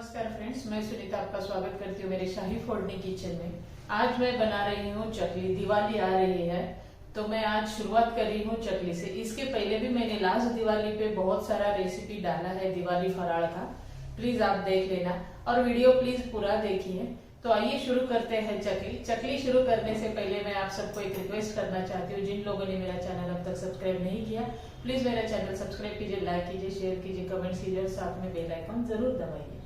नमस्कार फ्रेंड्स, मैं सुनीता आपका स्वागत करती हूँ मेरे शाही फोड़नी किचन में। आज मैं बना रही हूँ चकली। दिवाली आ रही है तो मैं आज शुरुआत कर रही हूँ चकली से। इसके पहले भी मैंने लास्ट दिवाली पे बहुत सारा रेसिपी डाला है दिवाली फराळ का, प्लीज आप देख लेना और वीडियो प्लीज पूरा देखिए। तो आइए शुरू करते हैं चकली। चकली शुरू करने से पहले मैं आप सबको एक रिक्वेस्ट करना चाहती हूँ, जिन लोगों ने मेरा चैनल अब तक सब्सक्राइब नहीं किया प्लीज मेरा चैनल सब्सक्राइब कीजिए, लाइक कीजिए, शेयर कीजिए, कमेंट कीजिए और साथ में बेल आइकन जरूर दबाइए।